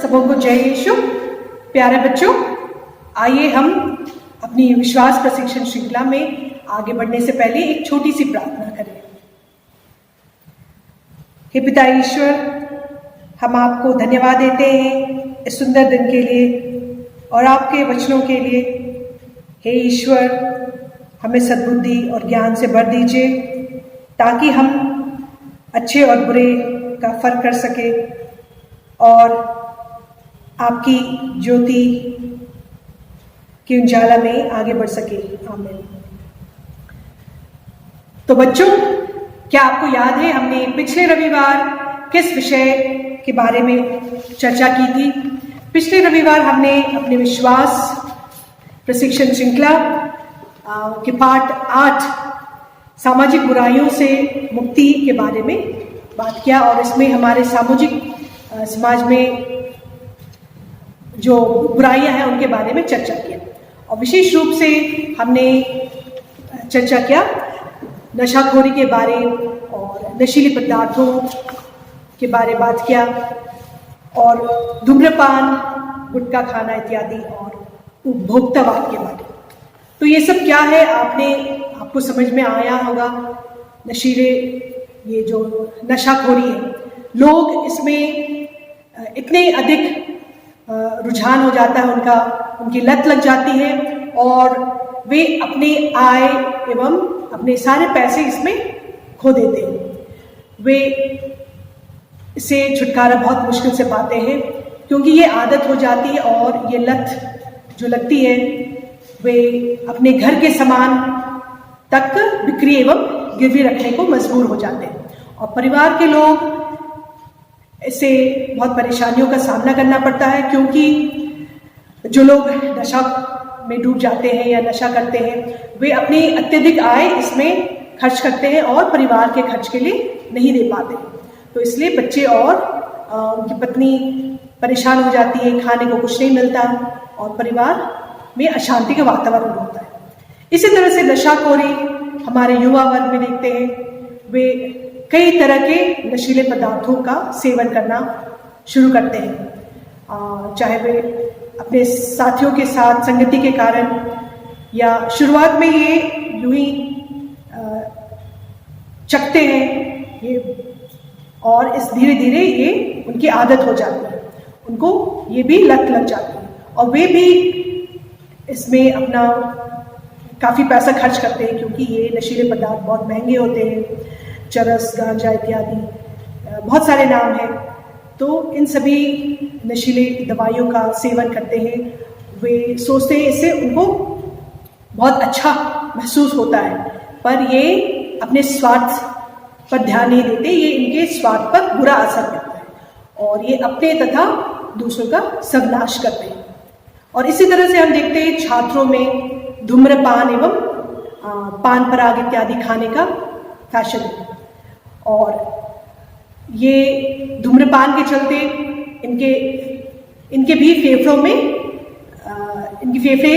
सबों को जय यीशु। प्यारे बच्चों, आइए हम अपनी विश्वास प्रशिक्षण श्रृंखला में आगे बढ़ने से पहले एक छोटी सी प्रार्थना करें। हे पिता ईश्वर, हम आपको धन्यवाद देते हैं इस सुंदर दिन के लिए और आपके वचनों के लिए। हे ईश्वर, हमें सद्बुद्धि और ज्ञान से भर दीजिए ताकि हम अच्छे और बुरे का फर्क कर सके और आपकी ज्योति के उजाला में आगे बढ़ सके। आमीन। तो बच्चों, क्या आपको याद है हमने पिछले रविवार किस विषय के बारे में चर्चा की थी? पिछले रविवार हमने अपने विश्वास प्रशिक्षण श्रृंखला के पाठ 8 सामाजिक बुराइयों से मुक्ति के बारे में बात किया और इसमें हमारे समाज में जो बुराइयां हैं उनके बारे में चर्चा किया और विशेष रूप से हमने चर्चा किया नशाखोरी के बारे और नशीले पदार्थों के बारे में बात किया और धूम्रपान, गुटखा खाना इत्यादि और उपभोक्तावाद के बारे में। तो ये सब क्या है आपको समझ में आया होगा। ये जो नशाखोरी है, लोग इसमें इतने अधिक रुझान हो जाता है, उनकी लत लग जाती है और वे अपने आय एवं अपने सारे पैसे इसमें खो देते हैं। वे इससे छुटकारा बहुत मुश्किल से पाते हैं क्योंकि ये आदत हो जाती है और ये लत जो लगती है वे अपने घर के सामान तक बिक्री एवं गिरवी रखने को मजबूर हो जाते हैं और परिवार के लोग इससे बहुत परेशानियों का सामना करना पड़ता है क्योंकि जो लोग नशा में डूब जाते हैं या नशा करते हैं वे अपनी अत्यधिक आय इसमें खर्च करते हैं और परिवार के खर्च के लिए नहीं दे पाते। तो इसलिए बच्चे और उनकी पत्नी परेशान हो जाती है, खाने को कुछ नहीं मिलता और परिवार में अशांति का वातावरण होता है। इसी तरह से नशाखोरी हमारे युवा वर्ग में देखते हैं, वे कई तरह के नशीले पदार्थों का सेवन करना शुरू करते हैं, चाहे वे अपने साथियों के साथ संगति के कारण या शुरुआत में ये यूं ही चखते हैं ये और इस धीरे धीरे ये उनकी आदत हो जाती है, उनको ये भी लत लग जाती है और वे भी इसमें अपना काफ़ी पैसा खर्च करते हैं क्योंकि ये नशीले पदार्थ बहुत महंगे होते हैं, चरस, गांजा इत्यादि बहुत सारे नाम हैं। तो इन सभी नशीले दवाइयों का सेवन करते हैं। वे सोचते हैं इससे उनको बहुत अच्छा महसूस होता है, पर ये अपने स्वार्थ पर ध्यान नहीं देते, ये इनके स्वार्थ पर बुरा असर करता है और ये अपने तथा दूसरों का सर्वनाश करते हैं। और इसी तरह से हम देखते हैं छात्रों में धूम्रपान एवं पान पराग इत्यादि खाने का फैशन है और ये धूम्रपान के चलते इनके भी फेफड़ों में इनके फेफड़े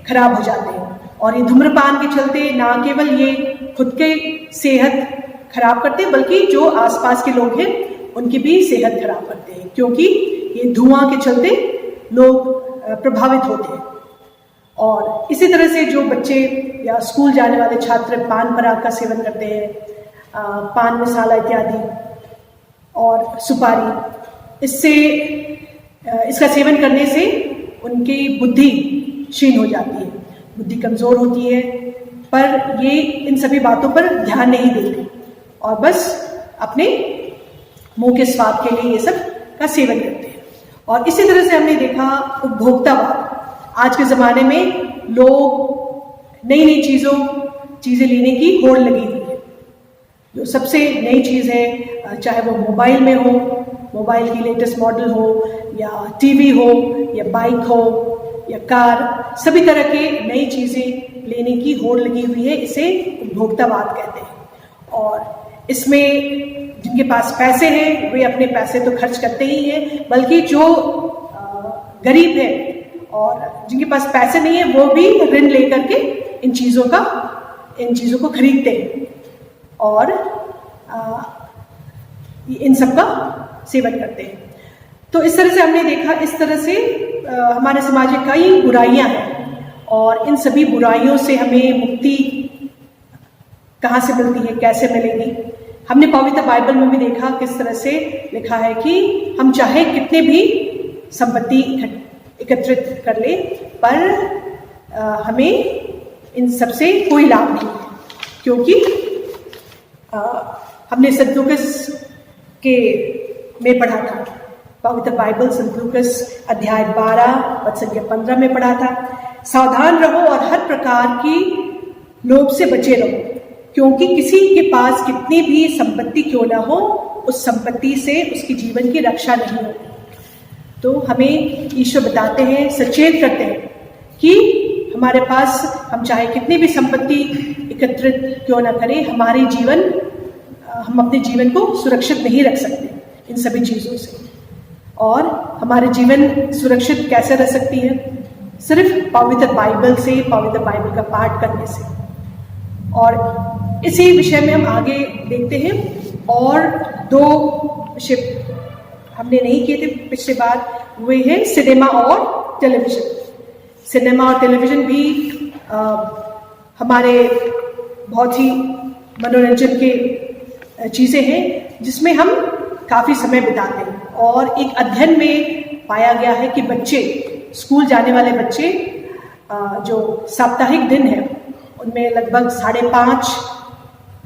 खराब हो जाते हैं और ये धूम्रपान के चलते ना केवल ये खुद के सेहत खराब करते हैं बल्कि जो आसपास के लोग हैं उनकी भी सेहत खराब करते हैं क्योंकि ये धुआं के चलते लोग प्रभावित होते हैं। और इसी तरह से जो बच्चे या स्कूल जाने वाले छात्र पान पराग का सेवन करते हैं, पान मसाला इत्यादि और सुपारी, इसका सेवन करने से उनकी बुद्धि क्षीण हो जाती है, बुद्धि कमज़ोर होती है, पर ये इन सभी बातों पर ध्यान नहीं देते और बस अपने मुंह के स्वाद के लिए ये सब का सेवन करते हैं। और इसी तरह से हमने देखा उपभोक्तावाद। आज के ज़माने में लोग नई नई चीज़ें लेने की होड़ लगी हुई है। जो सबसे नई चीज़ है, चाहे वो मोबाइल में हो, मोबाइल की लेटेस्ट मॉडल हो या टीवी हो या बाइक हो या कार, सभी तरह के नई चीज़ें लेने की होड़ लगी हुई है। इसे उपभोक्तावाद कहते हैं और इसमें जिनके पास पैसे हैं वे अपने पैसे तो खर्च करते ही हैं, बल्कि जो गरीब है और जिनके पास पैसे नहीं है वो भी ऋण लेकर के इन चीज़ों को खरीदते हैं और इन सब का सेवन करते हैं। तो इस तरह से हमने देखा, इस तरह से हमारे समाज में कई बुराइयां हैं और इन सभी बुराइयों से हमें मुक्ति कहाँ से मिलती है, कैसे मिलेगी। हमने पवित्र बाइबल में भी देखा किस तरह से लिखा है कि हम चाहे कितने भी संपत्ति एकत्रित कर ले, पर हमें इन सबसे कोई लाभ नहीं है, क्योंकि हमने संत लूकस के में पढ़ा था, पवित्र बाइबल संत लूकस अध्याय 12 पद संख्या 15 में पढ़ा था, सावधान रहो और हर प्रकार की लोभ से बचे रहो, क्योंकि किसी के पास कितनी भी संपत्ति क्यों ना हो, उस संपत्ति से उसकी जीवन की रक्षा नहीं होती। तो हमें ईश्वर बताते हैं, सचेत करते हैं कि हमारे पास हम चाहे कितनी भी संपत्ति एकत्रित क्यों ना करें, हम अपने जीवन को सुरक्षित नहीं रख सकते इन सभी चीज़ों से। और हमारे जीवन सुरक्षित कैसे रह सकती है? सिर्फ पवित्र बाइबल से, पवित्र बाइबल का पाठ करने से। और इसी विषय में हम आगे देखते हैं। और 2 विषय हमने नहीं किए थे पिछले बार, वे हैं सिनेमा और टेलीविज़न। सिनेमा और टेलीविज़न भी हमारे बहुत ही मनोरंजन के चीज़ें हैं जिसमें हम काफ़ी समय बिताते हैं। और एक अध्ययन में पाया गया है कि बच्चे, स्कूल जाने वाले बच्चे, जो साप्ताहिक दिन है उनमें लगभग 5.5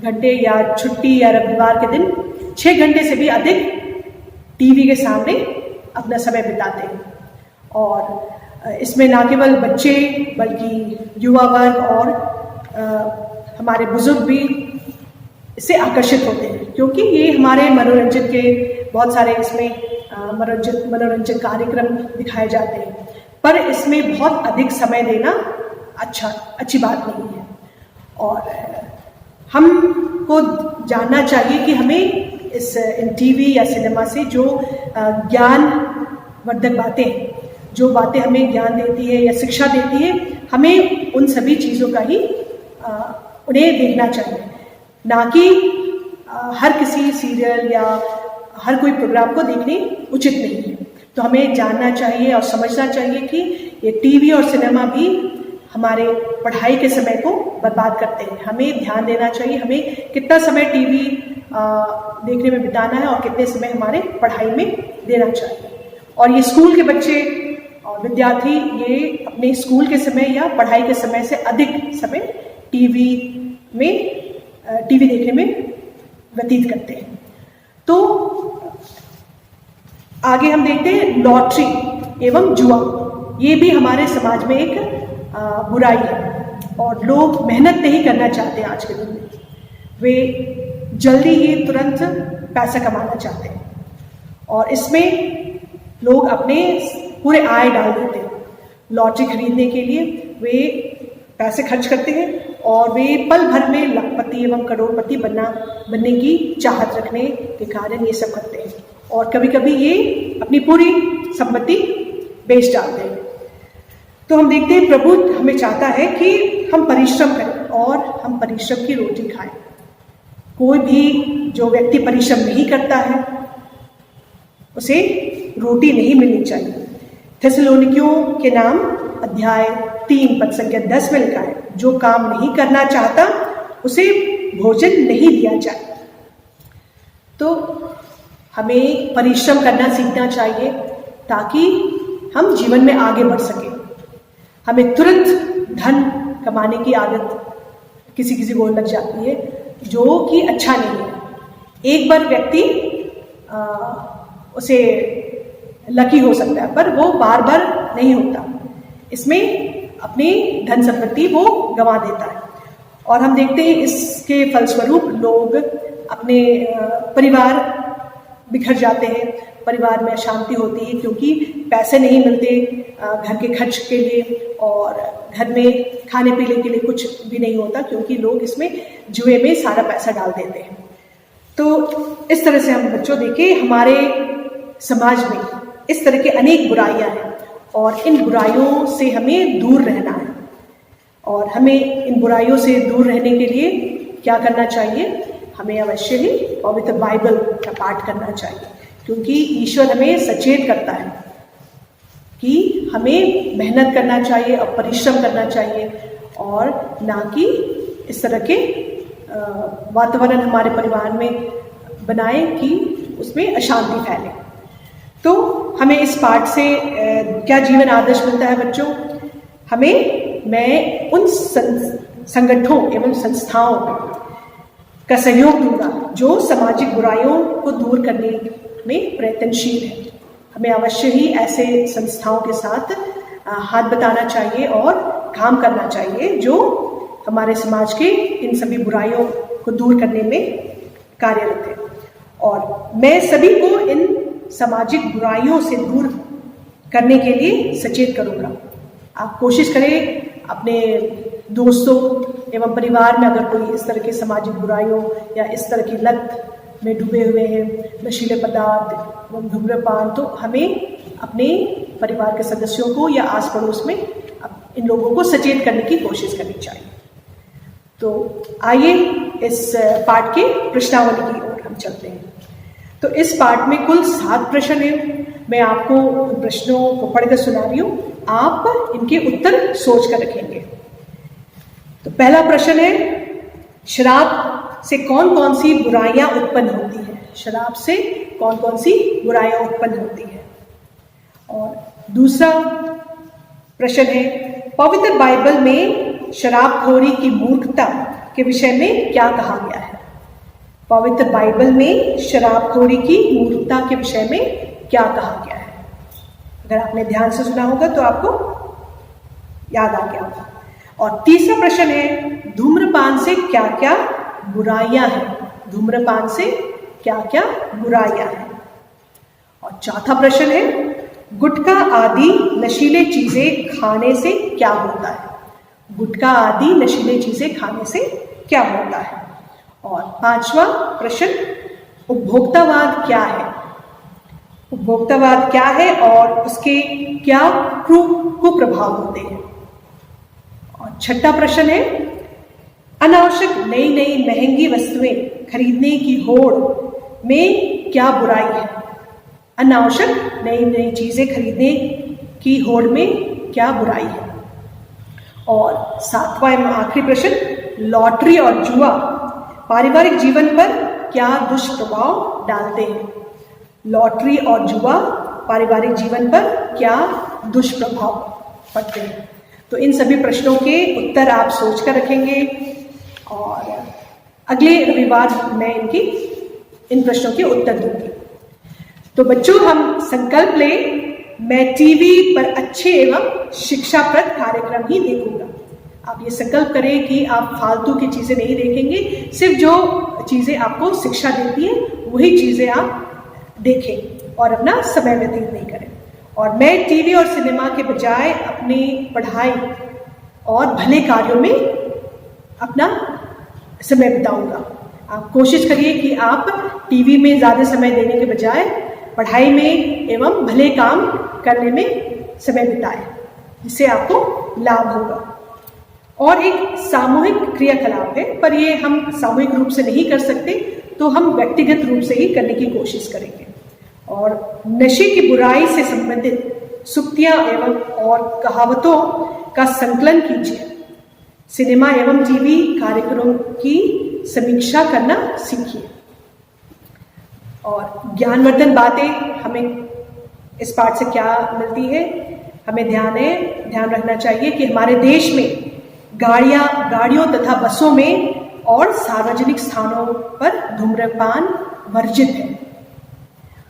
घंटे, या छुट्टी या रविवार के दिन 6 घंटे से भी अधिक टीवी के सामने अपना समय बिताते हैं। और इसमें ना केवल बच्चे बल्कि युवा वर्ग और हमारे बुजुर्ग भी इससे आकर्षित होते हैं, क्योंकि ये हमारे मनोरंजन के बहुत सारे इसमें मनोरंजन कार्यक्रम दिखाए जाते हैं, पर इसमें बहुत अधिक समय देना अच्छी बात नहीं है। और हमको जानना चाहिए कि हमें इन टीवी या सिनेमा से जो ज्ञानवर्धक बातें, जो बातें हमें ज्ञान देती है या शिक्षा देती है, हमें उन सभी चीज़ों का ही उन्हें देखना चाहिए, ना कि हर किसी सीरियल या हर कोई प्रोग्राम को देखने उचित नहीं है। तो हमें जानना चाहिए और समझना चाहिए कि ये टीवी और सिनेमा भी हमारे पढ़ाई के समय को बर्बाद करते हैं। हमें ध्यान देना चाहिए, हमें कितना समय टीवी देखने में बिताना है और कितने समय हमारे पढ़ाई में देना चाहिए। और ये स्कूल के बच्चे और विद्यार्थी ये अपने स्कूल के समय या पढ़ाई के समय से अधिक समय टीवी देखने में व्यतीत करते हैं। तो आगे हम देखते हैं लॉटरी एवं जुआ। ये भी हमारे समाज में एक बुराई है और लोग मेहनत नहीं करना चाहते आज के दिन में, वे जल्दी ही तुरंत पैसा कमाना चाहते हैं और इसमें लोग अपने पूरे आय डाल देते हैं। लॉटरी खरीदने के लिए वे पैसे खर्च करते हैं और वे पल भर में लखपति एवं करोड़पति बनने की चाहत रखने के कारण ये सब करते हैं और कभी कभी ये अपनी पूरी संपत्ति बेच डालते हैं। तो हम देखते हैं प्रभु हमें चाहता है कि हम परिश्रम करें और हम परिश्रम की रोटी खाएं। कोई भी जो व्यक्ति परिश्रम नहीं करता है उसे रोटी नहीं मिलनी चाहिए। थिस्सलुनीकियों के नाम अध्याय 3 पद संख्या 10 में लिखा है, जो काम नहीं करना चाहता उसे भोजन नहीं दिया जाए। तो हमें परिश्रम करना सीखना चाहिए ताकि हम जीवन में आगे बढ़ सकें। हमें तुरंत धन कमाने की आदत किसी को लग जाती है, जो कि अच्छा नहीं है। एक बार व्यक्ति उसे लकी हो सकता है, पर वो बार बार नहीं होता। इसमें अपनी धन संपत्ति वो गंवा देता है और हम देखते हैं इसके फलस्वरूप लोग अपने परिवार बिखर जाते हैं, परिवार में अशांति होती है क्योंकि पैसे नहीं मिलते घर के खर्च के लिए और घर में खाने पीने के लिए कुछ भी नहीं होता क्योंकि लोग इसमें जुए में सारा पैसा डाल देते हैं। तो इस तरह से हम बच्चों देखें, हमारे समाज में इस तरह के अनेक बुराइयां हैं और इन बुराइयों से हमें दूर रहना है। और हमें इन बुराइयों से दूर रहने के लिए क्या करना चाहिए? हमें अवश्य ही पवित्र बाइबल का पाठ करना चाहिए, क्योंकि ईश्वर हमें सचेत करता है कि हमें मेहनत करना चाहिए और परिश्रम करना चाहिए, और ना कि इस तरह के वातावरण हमारे परिवार में बनाए कि उसमें अशांति फैले। तो हमें इस पाठ से क्या जीवन आदर्श मिलता है बच्चों? मैं उन संगठनों एवं संस्थाओं का सहयोग दूंगा जो सामाजिक बुराइयों को दूर करने में प्रयत्नशील है। हमें अवश्य ही ऐसे संस्थाओं के साथ हाथ बटाना चाहिए और काम करना चाहिए जो हमारे समाज के इन सभी बुराइयों को दूर करने में कार्यरत है। और मैं सभी को इन सामाजिक बुराइयों से दूर करने के लिए सचेत करूंगा। आप कोशिश करें अपने दोस्तों एवं परिवार में अगर कोई इस तरह की सामाजिक बुराइयों या इस तरह की लत में डूबे हुए हैं, नशीले पदार्थ एवं धूम्रपान, तो हमें अपने परिवार के सदस्यों को या आस पड़ोस में इन लोगों को सचेत करने की कोशिश करनी चाहिए। तो आइए इस पाठ के प्रश्नावली की ओर हम चलते हैं। तो इस पाठ में कुल 7 प्रश्न हैं। मैं आपको उन प्रश्नों को पढ़कर सुना रही हूँ, आप इनके उत्तर सोच कर रखेंगे। तो पहला प्रश्न है, शराब से कौन कौन सी बुराइयां उत्पन्न होती हैं? शराब से कौन कौन सी बुराइयां उत्पन्न होती हैं? और दूसरा प्रश्न है, पवित्र बाइबल में शराबखोरी की मूर्खता के विषय में क्या कहा गया है? पवित्र बाइबल में शराबखोरी की मूर्खता के विषय में क्या कहा गया है? अगर आपने ध्यान से सुना होगा तो आपको याद आ गया होगा। और तीसरा प्रश्न है, धूम्रपान से क्या क्या बुराइयां हैं? धूम्रपान से क्या क्या बुराइयां हैं? और चौथा प्रश्न है, गुटखा आदि नशीले चीजें खाने से क्या होता है? गुटखा आदि नशीले चीजें खाने से क्या होता है? और पांचवा प्रश्न, उपभोक्तावाद क्या है? उपभोक्तावाद क्या है और उसके क्या कुप्रभाव होते हैं? और छठा प्रश्न है, अनावश्यक नई नई महंगी वस्तुएं खरीदने की होड़ में क्या बुराई है? अनावश्यक नई नई चीजें खरीदने की होड़ में क्या बुराई है? और सातवां एवं आखिरी प्रश्न, लॉटरी और जुआ पारिवारिक जीवन पर क्या दुष्प्रभाव डालते हैं? लॉटरी और जुआ पारिवारिक जीवन पर क्या दुष्प्रभाव पड़ते हैं? तो इन सभी प्रश्नों के उत्तर आप सोच कर रखेंगे और अगले रविवार मैं इन प्रश्नों के उत्तर दूंगी। तो बच्चों, हम संकल्प लें, मैं टीवी पर अच्छे एवं शिक्षाप्रद कार्यक्रम ही देखूंगा। आप ये संकल्प करें कि आप फालतू की चीजें नहीं देखेंगे, सिर्फ जो चीजें आपको शिक्षा देती हैं वही चीजें आप देखें और अपना समय व्यतीत नहीं करें। और मैं टीवी और सिनेमा के बजाय अपनी पढ़ाई और भले कार्यों में अपना समय बिताऊंगा। आप कोशिश करिए कि आप टीवी में ज़्यादा समय देने के बजाय पढ़ाई में एवं भले काम करने में समय बिताएं, जिससे आपको लाभ होगा। और एक सामूहिक क्रियाकलाप है, पर ये हम सामूहिक रूप से नहीं कर सकते, तो हम व्यक्तिगत रूप से ही करने की कोशिश करेंगे। और नशे की बुराई से संबंधित सुक्तियां एवं और कहावतों का संकलन कीजिए। सिनेमा एवं टीवी कार्यक्रमों की समीक्षा करना सीखिए। और ज्ञानवर्धन बातें हमें इस पाठ से क्या मिलती है? हमें ध्यान रखना चाहिए कि हमारे देश में गाड़ियों तथा बसों में और सार्वजनिक स्थानों पर धूम्रपान वर्जित है।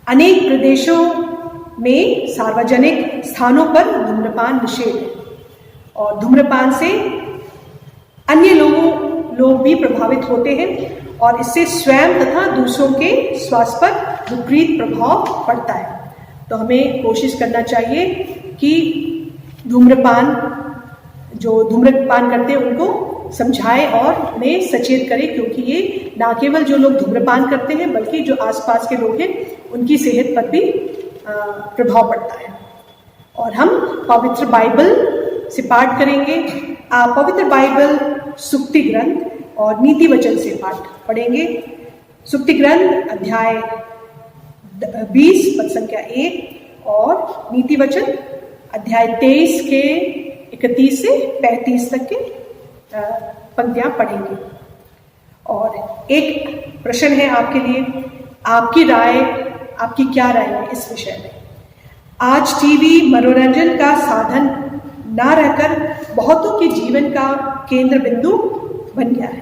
अनेक प्रदेशों में सार्वजनिक स्थानों पर धूम्रपान निषेध है और धूम्रपान से अन्य लोग भी प्रभावित होते हैं और इससे स्वयं तथा दूसरों के स्वास्थ्य पर विपरीत प्रभाव पड़ता है। तो हमें कोशिश करना चाहिए कि जो धूम्रपान करते हैं उनको समझाएं और उन्हें सचेत करें, क्योंकि ये ना केवल जो लोग धूम्रपान करते हैं बल्कि जो आसपास के लोग हैं उनकी सेहत पर भी प्रभाव पड़ता है। और हम पवित्र बाइबल से पाठ करेंगे। आप पवित्र बाइबल, सुक्ति ग्रंथ और नीति वचन से पाठ पढ़ेंगे। सुक्ति ग्रंथ अध्याय 20 पद संख्या 1 और नीति वचन अध्याय 23 के 31 से 35 तक के पंक्तियां पढ़ेंगे। और एक प्रश्न है आपके लिए, आपकी राय, आपकी क्या राय है इस विषय में? आज टीवी मनोरंजन का साधन ना रहकर बहुतों के जीवन का केंद्र बिंदु बन गया है।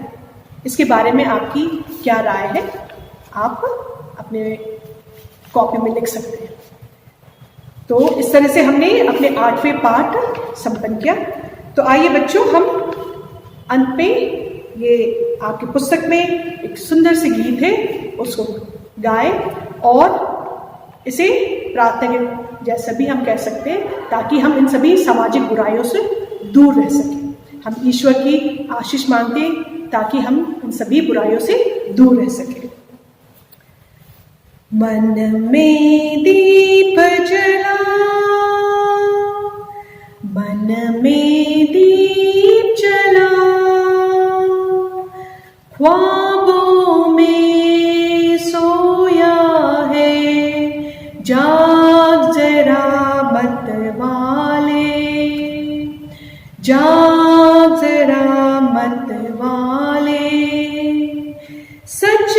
इसके बारे में आपकी क्या राय है? आप अपने कॉपी में लिख सकते हैं। तो इस तरह से हमने अपने 8वें पाठ संपन्न किया। तो आइए बच्चों, हम अंत में ये आपकी पुस्तक में एक सुंदर सी गीत है, उसको गाएं और इसे प्रार्थना के जैसा भी हम कह सकते हैं, ताकि हम इन सभी सामाजिक बुराइयों से दूर रह सकें। हम ईश्वर की आशीष मांगते हैं ताकि हम इन सभी बुराइयों से दूर रह सकें। मन में दीप जला, मन में दीप जला, ख्वाबों में सोया है, जाग जरा मत वाले, जाग जरा मत वाले, सच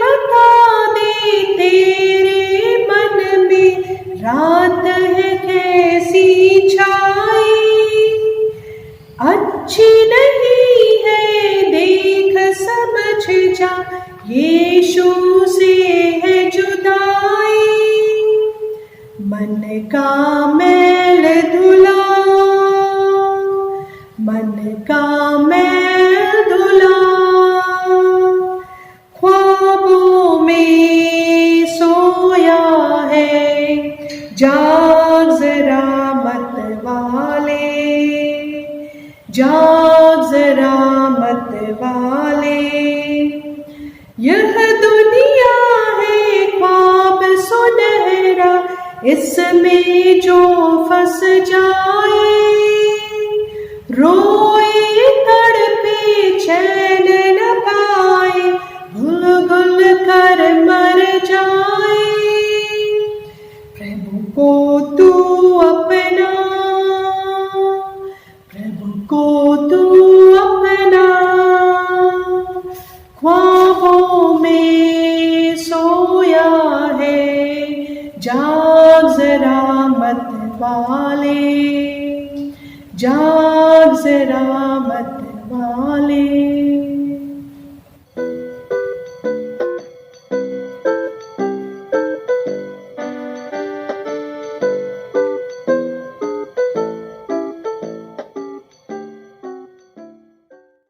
बता दे तेरे मन में रात है कैसी छाई, अच्छी नहीं है देख समझ जा, यीशु से है जुदाई, मन का मैल धुला, मन का मैल धुला, ख्वाबों में सोया है, जाग जरा मत वाले, जाग जरा मत वाले, यह दुनिया है ख्वाब सुनहरा, इसमें जो फंस जाए, रोए तड़पे चैन न पाए, घुल घुल कर मर जाए, प्रभु को तू अपना, प्रभु को तू अपना, ख्वाबों में सोया है, जाग जरा मत वाले, जाग जरा मत